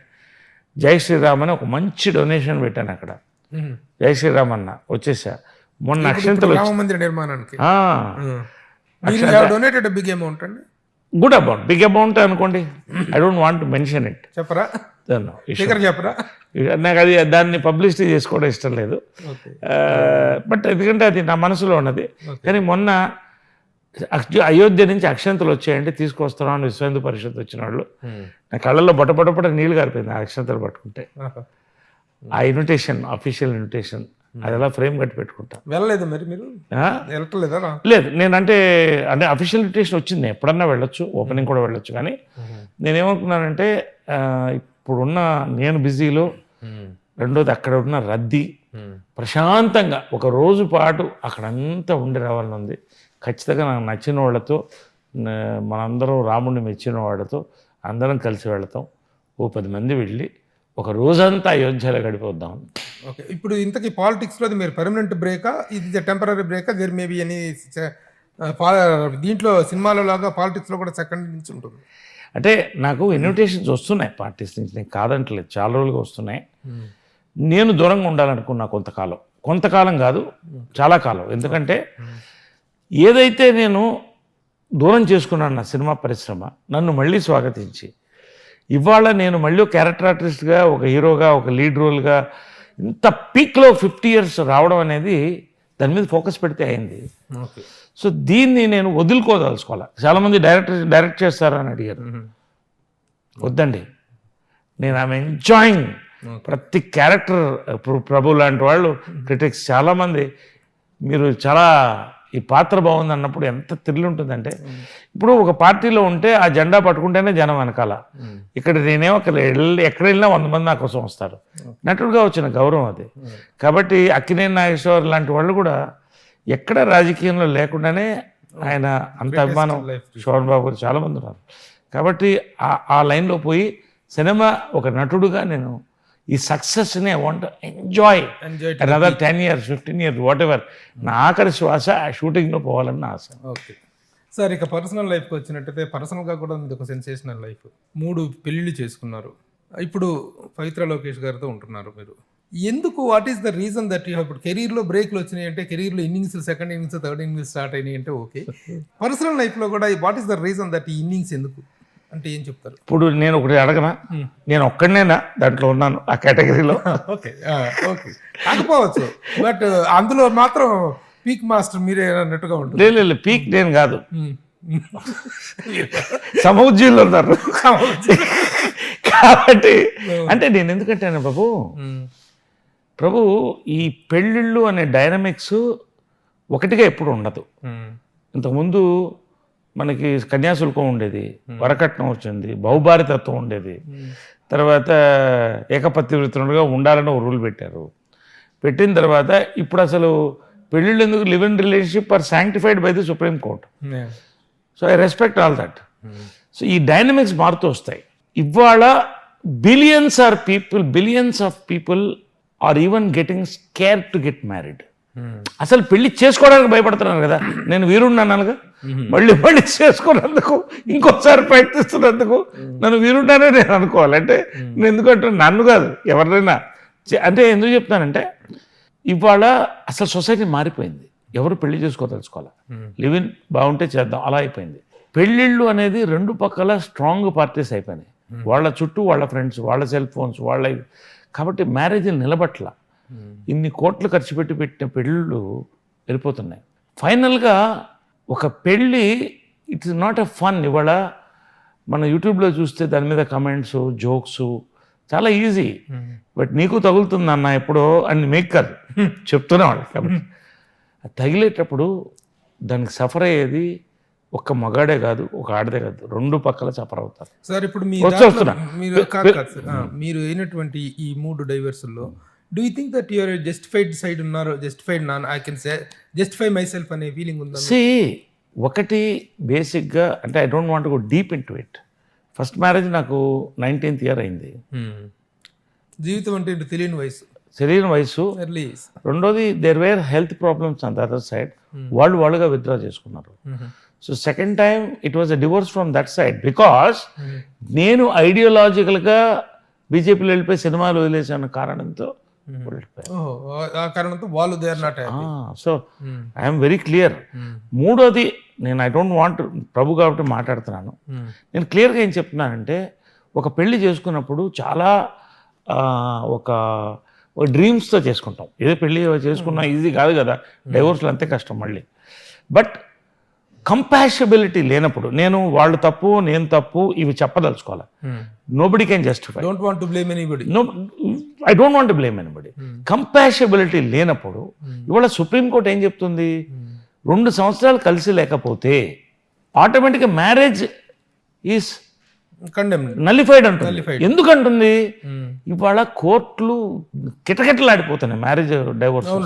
జై శ్రీరామ్ అని ఒక మంచి డొనేషన్ పెట్టాను అక్కడ. జై శ్రీరామ్ అన్న వచ్చేసా. మొన్న అక్షంతలు నిర్మాణానికి గుడ్ అమౌంట్, బిగ్ అమౌంట్ అనుకోండి. I don't want to mention it, చెప్పరా? నాకు అది దాన్ని పబ్లిసిటీ చేసుకోవడం ఇష్టం లేదు. బట్ ఎందుకంటే అది నా మనసులో ఉన్నది. కానీ మొన్న అయోధ్య నుంచి అక్షంతలు వచ్చాయంటే తీసుకొస్తున్నాను, విశ్వ హిందూ పరిషత్ వచ్చిన వాళ్ళు, నా కళ్ళల్లో బొటబొటపట నీళ్ళు గారిపోయింది ఆ అక్షంతలు పట్టుకుంటే. ఆ ఇన్విటేషన్, అఫీషియల్ ఇన్విటేషన్, అది ఎలా ఫ్రేమ్ కట్టి పెట్టుకుంటా. వెళ్ళలేదు మరి మీరు? లేదు, నేనంటే అంటే అఫీషియల్ ఇన్విటేషన్ వచ్చింది, ఎప్పుడన్నా వెళ్ళొచ్చు, ఓపెనింగ్ కూడా వెళ్ళొచ్చు. కానీ నేనేమనుకున్నానంటే, ఇప్పుడున్న నేను బిజీలో, రెండోది అక్కడ ఉన్న రద్దీ, ప్రశాంతంగా ఒక రోజు పాటు అక్కడంతా ఉండి రావాలని ఉంది. ఖచ్చితంగా నాకు నచ్చిన వాళ్ళతో, మనందరం రాముడిని మెచ్చిన వాళ్ళతో అందరం కలిసి వెళతాం. 10 మంది వెళ్ళి ఒక రోజంతా అయోధ్యలో గడిపోద్దాం. ఓకే, ఇప్పుడు ఇంతకీ పాలిటిక్స్లో మీరు పర్మనెంట్ బ్రేకా, ఇది టెంపరీ బ్రేకా, దేర్ మే బి ఎనీ దీంట్లో సినిమాలో లాగా పాలిటిక్స్లో కూడా సెకండ్ నుంచి ఉంటుంది. అంటే నాకు ఇన్విటేషన్స్ వస్తున్నాయి పార్టీస్ నుంచి, నేను కాదంటలేదు, చాలా రోజులుగా వస్తున్నాయి. నేను దూరంగా ఉండాలనుకున్నా కొంతకాలం కాదు, చాలా కాలం. ఎందుకంటే ఏదైతే నేను దూరం చేసుకున్నాను నా సినిమా పరిశ్రమ నన్ను మళ్ళీ స్వాగతించి ఇవాళ నేను మళ్ళీ క్యారెక్టర్ ఆర్టిస్ట్గా, ఒక హీరోగా, ఒక లీడ్ రోల్గా ఇంత పీక్లో 50 years రావడం అనేది దాని మీద ఫోకస్ పెడితే అయింది. సో దీన్ని నేను వదులుకోదలుచుకోవాలి. చాలామంది డైరెక్ట్ చేస్తారా అని అడిగారు. వద్దండి, నేను ఐఎమ్ ఎంజాయింగ్ ప్రతి క్యారెక్టర్. ప్రభు లాంటి వాళ్ళు క్రిటిక్స్ చాలామంది మీరు చాలా ఈ పాత్ర బాగుంది అన్నప్పుడు ఎంత థ్రిల్ ఉంటుందంటే, ఇప్పుడు ఒక పార్టీలో ఉంటే ఆ జెండా పట్టుకుంటేనే జనం వెనకాల, ఇక్కడ నేనేమో ఎక్కడ వెళ్ళినా 100 మంది నా కోసం వస్తారు. నటుడుగా వచ్చిన గౌరవం అది. కాబట్టి అక్కినేని నాగేశ్వర్ లాంటి వాళ్ళు కూడా ఎక్కడ రాజకీయంలో లేకుండానే ఆయన అంత అభిమానం. శోభన్ బాబు గారు చాలామంది ఉన్నారు. కాబట్టి ఆ లైన్లో పోయి సినిమా ఒక నటుడుగా నేను ఈ సక్సెస్ని I want enjoy another 10 years 15 years what ever. నా ఆఖరి శ్వాస ఆ షూటింగ్లో పోవాలని ఆశ. ఓకే సార్, ఇక పర్సనల్ లైఫ్కి వచ్చినట్టయితే పర్సనల్గా కూడా ఇది ఒక సెన్సేషనల్ లైఫ్. 3 పెళ్ళిళ్ళు చేసుకున్నారు. ఇప్పుడు పవిత్ర లోకేష్ గారితో ఉంటున్నారు మీరు. ఎందుకు, what is the reason that you ఇప్పుడు కెరీర్లో బ్రేక్లు వచ్చినాయి అంటే, కెరీర్లో innings, second innings, third innings start అయినాయి అంటే ఓకే. పర్సనల్ లైఫ్లో కూడా what is the reason that ఈ ఇన్నింగ్స్ ఎందుకు అంటే ఏం చెప్తారు? ఇప్పుడు నేను ఒకటి అడగనా, నేను ఒక్కడనేనా దాంట్లో ఉన్నాను ఆ కేటగిరీలో? ఓకే ఓకే కాకపోవచ్చు, బట్ అందులో మాత్రం పీక్ మాస్టర్ మీరే అన్నట్టుగా ఉంటుంది. లేదు, పీక్ నేను కాదు, సమౌజ్జీలు ఉన్నారు. కాబట్టి అంటే నేను ఎందుకంటే ప్రభు ఈ పెళ్ళిళ్ళు అనే డైనమిక్స్ ఒకటిగా ఎప్పుడు ఉండదు. ఇంతకుముందు మనకి కన్యాశుల్కం ఉండేది, వరకట్నం వచ్చింది, బహుభారితత్వం ఉండేది, తర్వాత ఏకపత్తివృత్తులుగా ఉండాలని ఒక రూల్ పెట్టిన తర్వాత ఇప్పుడు అసలు పెళ్ళిళ్ళు ఎందుకు, live in relationship are sanctified by the Supreme Court. So I respect all that. So ఈ డైనమిక్స్ మారుతూ వస్తాయి. ఇవాళ billions of people are even getting scare to get married. అసలు పెళ్లి చేసుకోవడానికి భయపడుతున్నాను కదా. నేను వీరుడిని అన్నానుగా, మళ్ళీ చేసుకున్నందుకు, ఇంకోసారి ప్రయత్నిస్తున్నందుకు నన్ను వీరుడినే నేను అనుకోవాలి. అంటే నేను ఎందుకంటే నన్ను కాదు ఎవరినైనా. అంటే ఎందుకు చెప్తానంటే ఇవాళ అసలు సొసైటీ మారిపోయింది. ఎవరు పెళ్లి చేసుకోదలుచుకోవాలి, లివ్ ఇన్ బాగుంటే చేద్దాం అలా అయిపోయింది. పెళ్ళిళ్ళు అనేది 2 పక్కల స్ట్రాంగ్ పార్టీస్ అయిపోయినాయి. వాళ్ళ చుట్టూ వాళ్ళ ఫ్రెండ్స్, వాళ్ళ సెల్ ఫోన్స్, వాళ్ళ. కాబట్టి మ్యారేజ్ నిలబట్ల. ఇన్ని కోట్లు ఖర్చు పెట్టిన పెళ్ళిళ్ళు వెళ్ళిపోతున్నాయి. ఫైనల్గా ఒక పెళ్ళి ఇట్స్ నాట్ ఎ ఫన్. ఇవాళ మన యూట్యూబ్లో చూస్తే దాని మీద కమెంట్స్, జోక్స్ చాలా ఈజీ. బట్ నీకు తగులుతుంది అన్న ఎప్పుడో అని మేకర్ చెప్తూనే వాళ్ళు. కాబట్టి తగిలేటప్పుడు దానికి సఫర్ అయ్యేది ఒక్క మగాడే కాదు, ఒక ఆడదే కాదు, 2 పక్కల సఫర్ అవుతారు. సార్ ఇప్పుడు మీరు అయినటువంటి ఈ 3 డైవర్స్లో do you think that your justified side ఉన్నారు, జస్టిఫైడ్ నాన్ I can say justify myself అనే ఫీలింగ్ ఉందా? ఒకటి బేసిక్గా అంటే I don't want go deep into it. First marriage నాకు 19th year అయింది. జీవితం అంటే తెలియని వయసు. రెండోది there were health problems on the other side. వాళ్ళుగా విత్డ్రా చేసుకున్నారు. So second time it was a divorce from that side because నేను ఐడియాలజికల్గా బీజేపీలో వెళ్ళిపోయి సినిమాలు వదిలేసాను కారణంతో సో ఐఎమ్ వెరీ క్లియర్. మూడోది నేను ఐ డోంట్ వాంట్ ప్రభు కాబట్టి మాట్లాడుతున్నాను. నేను క్లియర్గా ఏం చెప్తున్నానంటే ఒక పెళ్లి చేసుకున్నప్పుడు చాలా ఒక డ్రీమ్స్తో చేసుకుంటాం. ఏదో పెళ్లి చేసుకున్నా ఈజీ కాదు కదా, డైవోర్స్లు అంతే కష్టం మళ్ళీ. బట్ కంపాషబిలిటీ లేనప్పుడు నేను వాళ్ళు తప్పు నేను తప్పు ఇవి చెప్పదలుచుకోవాలి. Nobody can justify. I don't want to blame anybody. Compatibility లేనప్పుడు ఇవాళ సుప్రీంకోర్టు ఏం చెప్తుంది, 2 సంవత్సరాలు కలిసి లేకపోతే ఆటోమేటిక్గా మ్యారేజ్ ఈస్ నల్లిఫైడ్ అంటుంది. ఎందుకంటుంది, ఇవాళ కోర్టులు కిటకిటలాడిపోతున్నాయి మ్యారేజ్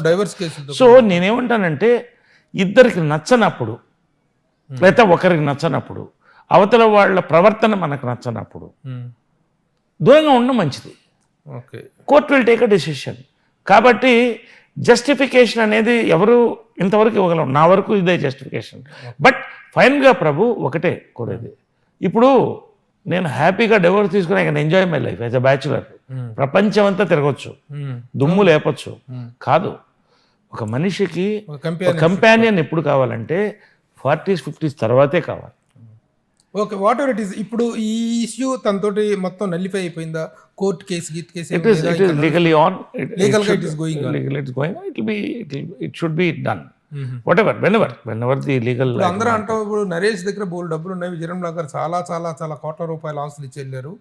డైవర్స్ కేసు. సో నేనేమంటానంటే ఇద్దరికి నచ్చనప్పుడు లేదా ఒకరికి నచ్చనప్పుడు అవతల వాళ్ళ ప్రవర్తన మనకు నచ్చనప్పుడు దూరంగా ఉండడం మంచిది. Court will take a decision. కాబట్టి జస్టిఫికేషన్ అనేది ఎవరు ఇంతవరకు ఇవ్వగలం, నా వరకు ఇదే జస్టిఫికేషన్. బట్ ఫైనల్గా ప్రభు ఒకటే కోరేది, ఇప్పుడు నేను హ్యాపీగా డివోర్స్ తీసుకుని I can enjoy my life as a bachelor. ప్రపంచం అంతా తిరగచ్చు, దుమ్ము లేపచ్చు. కాదు, ఒక మనిషికి కంపానియన్ ఎప్పుడు కావాలంటే 40s 50s తర్వాతే కావాలి. Okay, what ever it is. ఇప్పుడు ఈ ఇష్యూ తనతోటి మొత్తం నల్లిఫై అయిపోయిందా? Court case It is legally on. Legally it is going on. Legally it's going on. It should be done. Whenever the legal. అందరూ అంటాం, ఇప్పుడు నరేష్ దగ్గర బోల్ డబ్బులు ఉన్నాయి, విజయరామరావు గారు చాలా చాలా చాలా కోట్ల రూపాయల ఆస్తులు ఇచ్చి వెళ్ళారు,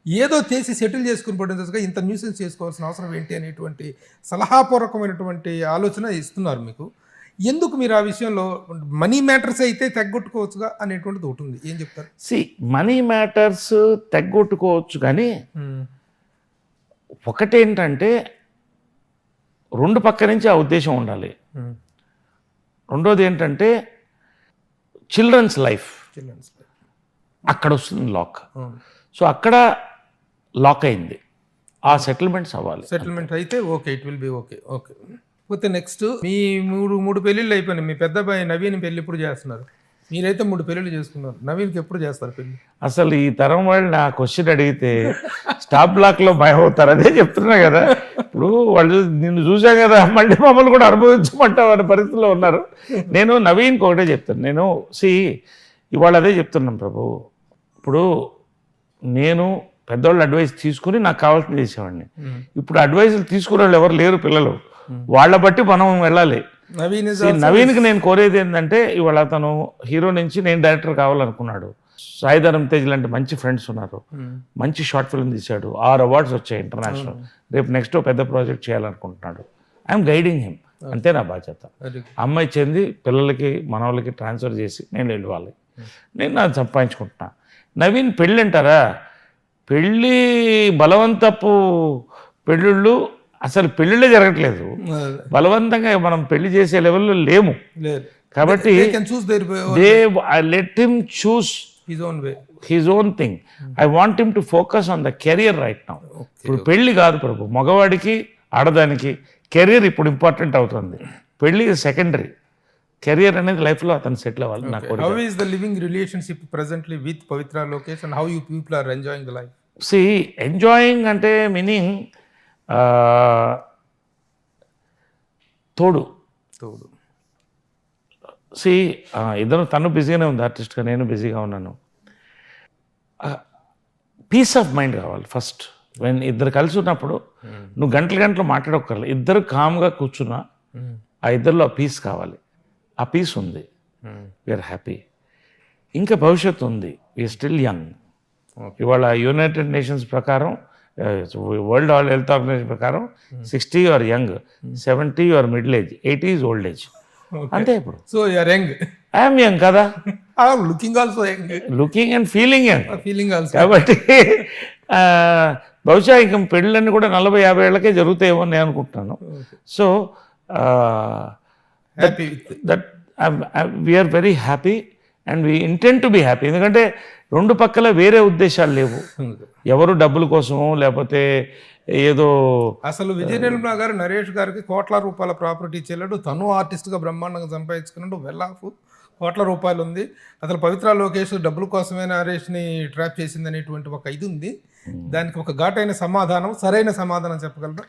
ఏదో చేసి సెటిల్ చేసుకుని పడినట్టుగా ఇంత న్యూసెన్స్ చేసుకోవాల్సిన అవసరం ఏంటి అనేటువంటి సలహాపూర్వకమైనటువంటి ఆలోచన ఇస్తున్నారు మీకు. ఎందుకు మీరు ఆ విషయంలో మనీ మ్యాటర్స్ అయితే తెగొట్టుకోవచ్చుగా అనేటువంటిది ఒకటి ఉంది, ఏం చెప్తారు? మనీ మ్యాటర్స్ తెగొట్టుకోవచ్చు, కానీ ఒకటేంటంటే రెండు పక్క నుంచి ఆ ఉద్దేశం ఉండాలి. రెండోది ఏంటంటే చిల్డ్రన్స్ లైఫ్ అక్కడ వస్తుంది లాక్. సో అక్కడ లాక్ అయింది, ఆ సెటిల్మెంట్స్ అవ్వాలి. సెటిల్మెంట్ అయితే okay, it will be okay. Okay, పోతే నెక్స్ట్ మీ మూడు పెళ్ళిళ్ళు అయిపోయినాయి. మీ పెద్ద అబ్బాయి నవీన్ పెళ్ళి ఎప్పుడు చేస్తున్నారు? మీరైతే 3 పెళ్ళిళ్ళు చేసుకున్నారు, నవీన్కి ఎప్పుడు చేస్తారు పెళ్ళి? అసలు ఈ తరం వాళ్ళు నా క్వశ్చన్ అడిగితే స్టాప్ బ్లాక్లో భయం అవుతారు. అదే చెప్తున్నా కదా, ఇప్పుడు వాళ్ళు నిన్ను చూసాం కదా, మళ్ళీ మమ్మల్ని కూడా అనుభవించమంటావు అనే పరిస్థితిలో ఉన్నారు. నేను నవీన్కి ఒకటే చెప్తాను, నేను ఇవాళ అదే చెప్తున్నాను ప్రభు. ఇప్పుడు నేను పెద్దవాళ్ళు అడ్వైస్ తీసుకుని నాకు కావాల్సింది చేసేవాడిని. ఇప్పుడు అడ్వైజులు తీసుకునే వాళ్ళు ఎవరు లేరు పిల్లలు, వాళ్ళ బట్టి మనం వెళ్ళాలి. నవీన్కి నేను కోరేది ఏంటంటే, ఇవాళ అతను హీరో నుంచి నేను డైరెక్టర్ కావాలనుకున్నాడు. సాయిధరం తేజ్ లాంటి మంచి ఫ్రెండ్స్ ఉన్నారు, మంచి షార్ట్ ఫిల్మ్ తీశాడు, 6 అవార్డ్స్ వచ్చాయి ఇంటర్నేషనల్. రేపు నెక్స్ట్ పెద్ద ప్రాజెక్ట్ చేయాలనుకుంటున్నాడు. ఐఎమ్ గైడింగ్ హిమ్, అంతే నా బాధ్యత. అమ్మాయి చెంది పిల్లలకి మనవాళ్ళకి ట్రాన్స్ఫర్ చేసి నేను వెళ్ళాలి, నేను నాకు సంపాదించుకుంటున్నా. నవీన్ పెళ్ళి అంటారా, పెళ్ళి బలవంతపు పెళ్ళిళ్ళు, అసలు పెళ్ళిళ్ళే జరగట్లేదు. బలవంతంగా మనం పెళ్లి చేసే లెవెల్లో లేము. కాబట్టి let him choose his own thing. I want him to focus on the career right now. ఇప్పుడు పెళ్లి కాదు ప్రభు, మగవాడికి ఆడదానికి కెరియర్ ఇప్పుడు ఇంపార్టెంట్ అవుతుంది. పెళ్లి సెకండరీ, కెరియర్ అనేది లైఫ్లో అతను సెటిల్ అవ్వాలి. నాకు how is the living relationship presently with Pavitra Lokesh and how you people are enjoying the life? Enjoying అంటే మీనింగ్ తోడు. ఇద్దరు, తను బిజీగానే ఉంది ఆర్టిస్ట్గా, నేను బిజీగా ఉన్నాను. పీస్ ఆఫ్ మైండ్ కావాలి ఫస్ట్. వెన్ ఇద్దరు కలిసి ఉన్నప్పుడు నువ్వు గంటలు మాట్లాడక్కర్లేదు, ఇద్దరు కామ్గా కూర్చున్నా ఆ ఇద్దరిలో ఆ పీస్ కావాలి. ఆ పీస్ ఉంది, వీఆర్ హ్యాపీ. ఇంకా భవిష్యత్తు ఉంది, వీఆర్ స్టిల్ యంగ్. ఇవాళ యునైటెడ్ నేషన్స్ ప్రకారం, వరల్డ్ హెల్త్ ఆర్గనైజేషన్ ప్రకారం 60 you are young, 70 you are middle age, 80 is old age. అంతే. ఇప్పుడు so you are young, I'm young కదా, looking also young, looking and feeling young, feeling also. కాబట్టి బహుశా ఇంక పెళ్ళిళ్ళన్నీ కూడా 40-50 ఏళ్ళకే జరుగుతాయేమో నేను అనుకుంటున్నాను. So that we're very happy and we intend to be happy. ఎందుకంటే రెండు పక్కల వేరే ఉద్దేశాలు లేవు, ఎవరు డబ్బుల కోసమో లేకపోతే ఏదో. అసలు విజయనిర్మల గారు నరేష్ గారికి కోట్ల రూపాయల ప్రాపర్టీ చెల్లడు, తను ఆర్టిస్ట్గా బ్రహ్మాండంగా సంపాదించుకున్నాడు, వెల్ ఆఫ్ కోట్ల రూపాయలు ఉంది. అసలు పవిత్ర లోకేష్ డబ్బుల కోసమే నరేష్ని ట్రాప్ చేసింది అనేటువంటి ఒక ఇది ఉంది. దానికి ఒక ఘాటైన సమాధానం, సరైన సమాధానం చెప్పగలరా?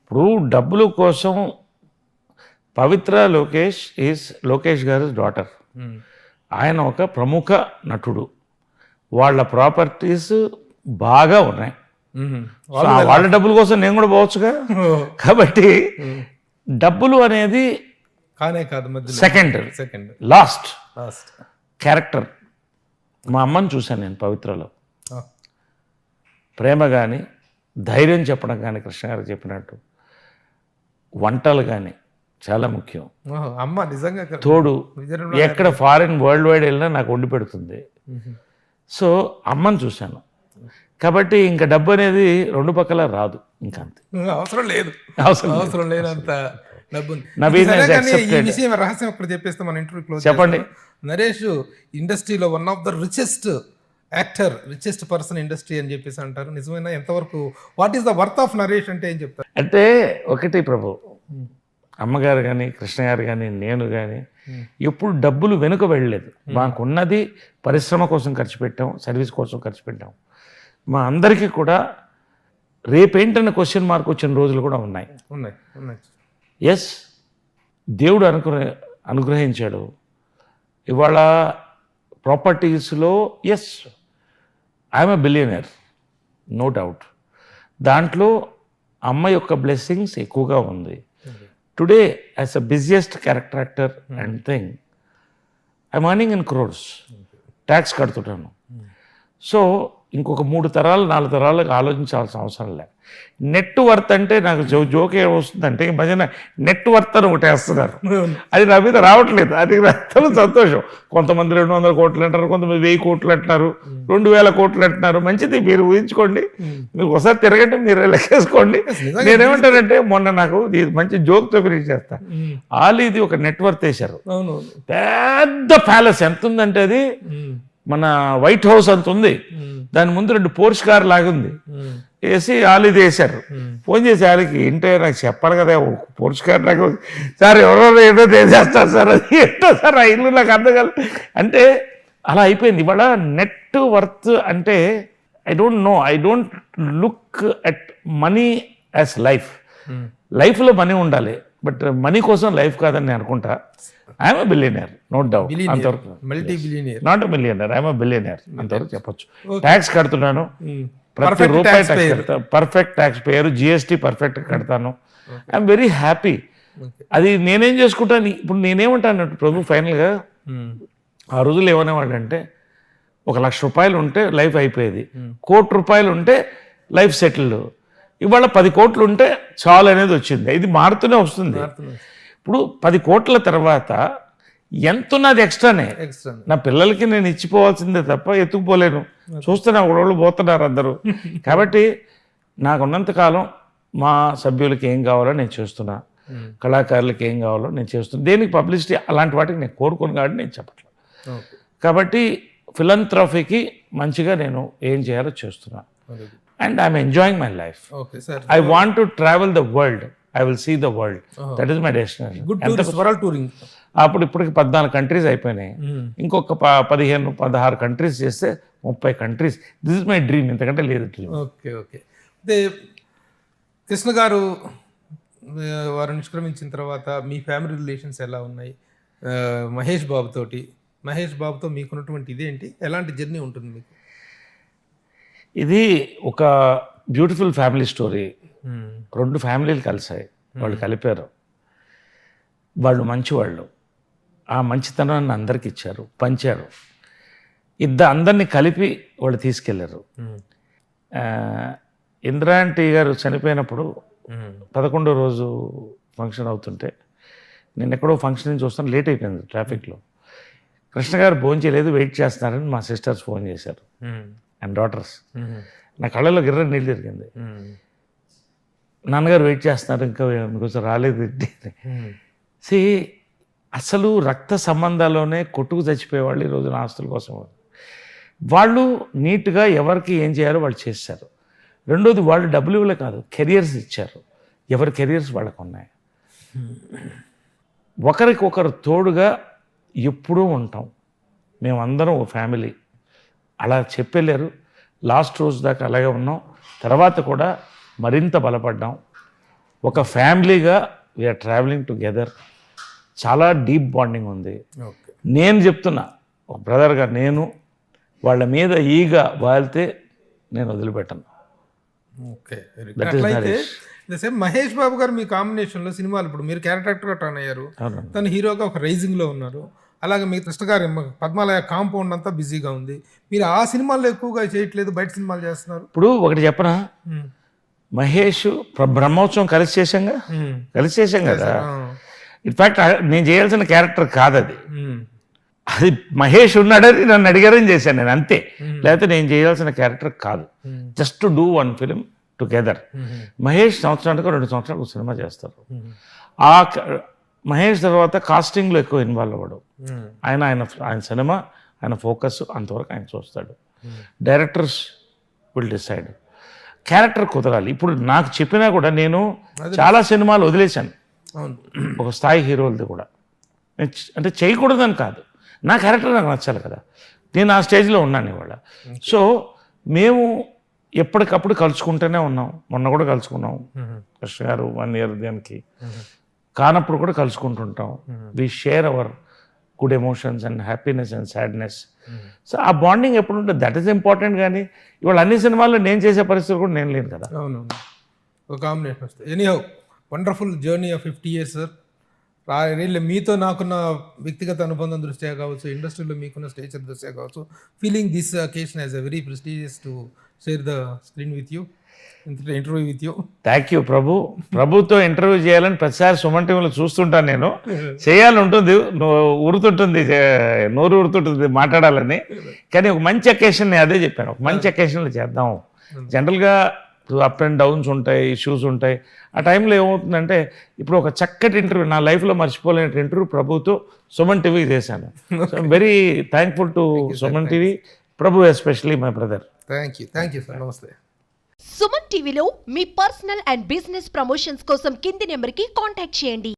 ఇప్పుడు డబ్బుల కోసం పవిత్ర లోకేష్ గారి డాటర్, ఆయన ఒక ప్రముఖ నటుడు, వాళ్ళ ప్రాపర్టీస్ బాగా ఉన్నాయి. వాళ్ళ డబ్బుల కోసం నేను కూడా పోవచ్చుగా. కాబట్టి డబ్బులు అనేది కానే కాదు, సెకండ్ లాస్ట్ క్యారెక్టర్. మా అమ్మని చూశాను నేను పవిత్రలో. ప్రేమ కానీ, ధైర్యం చెప్పడం కానీ, కృష్ణ గారు చెప్పినట్టు వంటలు కానీ చాలా ముఖ్యం. అమ్మ నిజంగా తోడు, ఎక్కడ ఫారిన్ వరల్డ్ వైడ్ వెళ్ళినా నాకు వండి పెడుతుంది. సో అమ్మని చూశాను. కాబట్టి ఇంకా డబ్బు అనేది రెండు పక్కల రాదు, ఇంకా అంతే, అవసరం లేదు, అవసరం లేనంత డబ్బు. ఈ విషయం రహస్యం అక్కడ చెప్పేస్తే మన ఇంటర్వ్యూ క్లోజ్. చెప్పండి. నరేష్ ఇండస్ట్రీలో one of the richest actor, richest person industry అని చెప్పేసి అంటారు. నిజమైనా? ఎంతవరకు, what is the worth of Naresh అంటే ఏం చెప్తారు? అంటే ఒకటి ప్రభు, అమ్మగారు కానీ కృష్ణ గారు కానీ నేను కానీ ఎప్పుడు డబ్బులు వెనుక వెళ్ళలేదు. మాకున్నది పరిశ్రమ కోసం ఖర్చు పెట్టాం, సర్వీస్ కోసం ఖర్చు పెట్టాం. మా అందరికీ కూడా రేపేంటన్న క్వశ్చన్ మార్క్ వచ్చిన రోజులు కూడా ఉన్నాయి. ఎస్, దేవుడు అనుగ్రహించాడు. ఇవాళ ప్రాపర్టీస్లో yes I'm a billionaire, no doubt. దాంట్లో అమ్మ యొక్క బ్లెస్సింగ్స్ ఎక్కువగా ఉంది. Today as a busiest character actor and thing I'm earning in crores, tax కడుతుంటాను. సో ఇంకొక 3 తరాలు 4 తరాలకు ఆలోచించాల్సిన అవసరం లేదు. నెట్ వర్త్ అంటే నాకు జోక్ ఏమొస్తుందంటే ఈ మధ్యన నెట్ వర్త్ అని ఒకటి వేస్తున్నారు. అది నా మీద రావట్లేదు. అది అతను సంతోషం. కొంతమంది 200 కోట్లు అంటారు, కొంతమంది 1000 కోట్లు అంటున్నారు, 2000 కోట్లు అంటున్నారు. మంచిది, మీరు ఊహించుకోండి, మీరు ఒకసారి తిరగండి, మీరు లెక్కేసుకోండి. నేనేమంటానంటే మొన్న నాకు మంచి జోక్తో ఫినిష్ చేస్తా. ఇది ఒక నెట్ వర్త్ వేశారు, పెద్ద ప్యాలెస్. ఎంత ఉందంటే అది మన వైట్ హౌస్ అంత ఉంది. దాని ముందు 2 పోర్ష్ కార్ లాగుంది వేసి ఇది వేశారు. ఫోన్ చేసి వాళ్ళకి ఏంటో నాకు చెప్పాలి కదా, పోర్ష్ కార్ నాకు సార్ ఎవరెవరో ఏదో చేస్తారు సార్, అది ఏంటో సార్ ఆ ఇల్లు నాకు అర్థం కాదు అంటే అలా అయిపోయింది. ఇవాళ నెట్ వర్త్ అంటే I don't look at money as life. లైఫ్లో మనీ ఉండాలి, బట్ మనీ కోసం లైఫ్ కాదని నేను అనుకుంటా. I'm a billionaire, no doubt. అంతవరకు not a millionaire, I'm a billionaire అంతవరకు చెప్పొచ్చు. ట్యాక్స్ కడుతున్నాను, ప్రతి రూపాయి ట్యాక్స్ కడతా, perfect tax payer, GST perfect కడతాను. I'm very happy. అది నేనేం చేసుకుంటాను. ఇప్పుడు నేనేమంటాను ప్రభు, ఫైనల్గా ఆ రోజులు ఏమనేవాడు అంటే 1,00,000 రూపాయలు ఉంటే లైఫ్ అయిపోయేది, 1 కోటి రూపాయలు ఉంటే లైఫ్ సెటిల్డ్. ఇవాళ 10 కోట్లు ఉంటే చాలు అనేది వచ్చింది. ఇది మారుతూనే వస్తుంది. ఇప్పుడు 10 కోట్ల తర్వాత ఎంత ఉన్నది ఎక్స్ట్రానే. నా పిల్లలకి నేను ఇచ్చిపోవాల్సిందే తప్ప ఎత్తుకుపోలేను. చూస్తున్నా ఒకళ్ళు పోతున్నారు అందరూ. కాబట్టి నాకున్నంతకాలం మా సభ్యులకి ఏం కావాలో నేను చేస్తున్నా, కళాకారులకి ఏం కావాలో నేను చేస్తున్నా. దేనికి పబ్లిసిటీ అలాంటి వాటికి నేను కోరుకోను కాబట్టి నేను చెప్పట్లేదు. కాబట్టి ఫిలంథ్రఫీకి మంచిగా నేను ఏం చేయాలో చేస్తున్నా. And I'm enjoying my life. I want to travel the world. I will see the world. That is my destination. Good tourist, world touring. అప్పుడు ఇప్పటికి 14 కంట్రీస్ అయిపోయినాయి. ఇంకొక 15-16 కంట్రీస్ చేస్తే 30 countries. This is my dream. ఇంతకంటే లేదు dream. Okay. అయితే కృష్ణ గారు వారు నిష్క్రమించిన తర్వాత మీ ఫ్యామిలీ రిలేషన్స్ ఎలా ఉన్నాయి? మహేష్ బాబుతో మీకున్నటువంటి ఇదేంటి, ఎలాంటి జర్నీ ఉంటుంది మీకు? ఇది ఒక బ్యూటిఫుల్ ఫ్యామిలీ స్టోరీ. 2 ఫ్యామిలీలు కలిసాయి, వాళ్ళు కలిపారు. వాళ్ళు మంచివాళ్ళు. ఆ మంచితనాన్ని అందరికి ఇచ్చారు, పంచారు. అందరినీ కలిపి వాళ్ళు తీసుకెళ్లారు. ఇంద్రాంటి గారు చనిపోయినప్పుడు 11వ రోజు ఫంక్షన్ అవుతుంటే నేను ఎక్కడో ఫంక్షన్ చూస్తాను, లేట్ అయిపోయింది ట్రాఫిక్లో. కృష్ణ గారు భోజనం చేయలేదు, వెయిట్ చేస్తున్నారని మా సిస్టర్స్ ఫోన్ చేశారు అండ్ డాటర్స్. నా కళ్ళలో గిర్ర నీళ్ళు తిరిగింది. నాన్నగారు వెయిట్ చేస్తున్నారు, ఇంకా మీకోసం రాలేదు. అసలు రక్త సంబంధాల్లోనే కొట్టుకు చచ్చిపోయేవాళ్ళు ఈ రోజున ఆస్తుల కోసం. వాళ్ళు నీట్గా ఎవరికి ఏం చేయాలో వాళ్ళు చేశారు. రెండోది, వాళ్ళు డబ్బులు ఇవ్వలే కాదు, కెరియర్స్ ఇచ్చారు. ఎవరి కెరియర్స్ వాళ్ళకు ఉన్నాయి. ఒకరికొకరు తోడుగా ఎప్పుడూ ఉంటాం. మేమందరం ఓ ఫ్యామిలీ అలా చెప్పలేరు. లాస్ట్ రోజు దాకా అలాగే ఉన్నాం. తర్వాత కూడా మరింత బలపడ్డాం. ఒక ఫ్యామిలీగా వీఆర్ ట్రావెలింగ్ టుగెదర్. చాలా డీప్ బాండింగ్ ఉంది. నేను చెప్తున్నా, ఒక బ్రదర్గా నేను వాళ్ళ మీద ఈగా వాళ్తే నేను వదిలిపెట్టను. మహేష్ బాబు గారు మీ కాంబినేషన్లో సినిమాలు, ఇప్పుడు మీరు క్యారెక్టర్గా టర్న్ అయ్యారు, తను హీరోగా ఒక రైజింగ్లో ఉన్నారు. అలాగే మీ కృష్ణ గారి పద్మాలయ కాంపౌండ్ అంతా బిజీగా ఉంది. మీరు ఆ సినిమాల్లో ఎక్కువగా చేయట్లేదు, బయట సినిమాలు చేస్తున్నారు. ఇప్పుడు ఒకటి చెప్పనా, మహేష్ బ్రహ్మోత్సవం కలిసి చేశాం కదా. ఇన్ఫ్యాక్ట్ నేను చేయాల్సిన క్యారెక్టర్ కాదు అది. అది మహేష్ ఉన్నాడని నన్ను అడిగారని చేశాను నేను, అంతే. లేకపోతే నేను చేయాల్సిన క్యారెక్టర్ కాదు. Just to do 1 film together. Mahesh సంవత్సరానికి 2 సంవత్సరాలకు సినిమా చేస్తారు. ఆ మహేష్ తర్వాత కాస్టింగ్లో ఎక్కువ ఇన్వాల్వ్ అవ్వడు. ఆయన సినిమా, ఆయన ఫోకస్ అంతవరకు ఆయన చూస్తాడు. Directors will decide. క్యారెక్టర్ కుదరాలి. ఇప్పుడు నాకు చెప్పినా కూడా నేను చాలా సినిమాలు వదిలేశాను. అవును. ఒక స్థాయి హీరోలది కూడా. అంటే చేయకూడదని కాదు, నా క్యారెక్టర్ నాకు నచ్చాలి కదా, నేను ఆ స్టేజ్లో ఉన్నాను ఇవాళ. సో మేము ఎప్పటికప్పుడు కలుసుకుంటూనే ఉన్నాం. మొన్న కూడా కలుసుకున్నాం కృష్ణ గారు 1 year దానికి, కానప్పుడు కూడా కలుసుకుంటుంటాం. We share our good emotions and happiness and sadness. So ఆ బాండింగ్ ఎప్పుడు ఉంటుంది, దట్ ఈస్ ఇంపార్టెంట్. కానీ ఇవాళ అన్ని సినిమాల్లో నేను చేసే పరిస్థితి కూడా నేను లేను కదా. అవును, ఒక కాంబినేషన్ వస్తుంది. Anyhow wonderful journey of 50 years sir. మీతో నాకున్న వ్యక్తిగత అనుబంధం దృష్ట్యా కావచ్చు, ఇండస్ట్రీలో మీకున్న స్టేచర్ దృష్ట్యా కావచ్చు, feeling this occasion as a very prestigious to share the screen with you, interview with you. Thank you Prabhu. ప్రభుతో ఇంటర్వ్యూ చేయాలని ప్రతిసారి సుమన్ టీవీలో చూస్తుంటాను నేను. చేయాలని ఉంటుంది, ఉరుతుంటుంది, నోరు ఉరుతుంటుంది మాట్లాడాలని. కానీ ఒక మంచి అకేషన్, నేను అదే చెప్పాను, ఒక మంచి అకేషన్లో చేద్దాం. జనరల్గా అప్ అండ్ డౌన్స్ ఉంటాయి, ఇష్యూస్ ఉంటాయి. ఆ టైంలో ఏమవుతుందంటే, ఇప్పుడు ఒక చక్కటి ఇంటర్వ్యూ, నా లైఫ్లో మర్చిపోలేని ఇంటర్వ్యూ ప్రభుతో సుమన్ టీవీ చేశాను. So I'm very thankful to Suman TV, Prabhu especially my brother. Thank you sir. నమస్తే. సుమన్ టీవీలో మీ పర్సనల్ అండ్ బిజినెస్ ప్రమోషన్స్ కోసం కింది నెంబర్కి కాంటాక్ట్ చేయండి.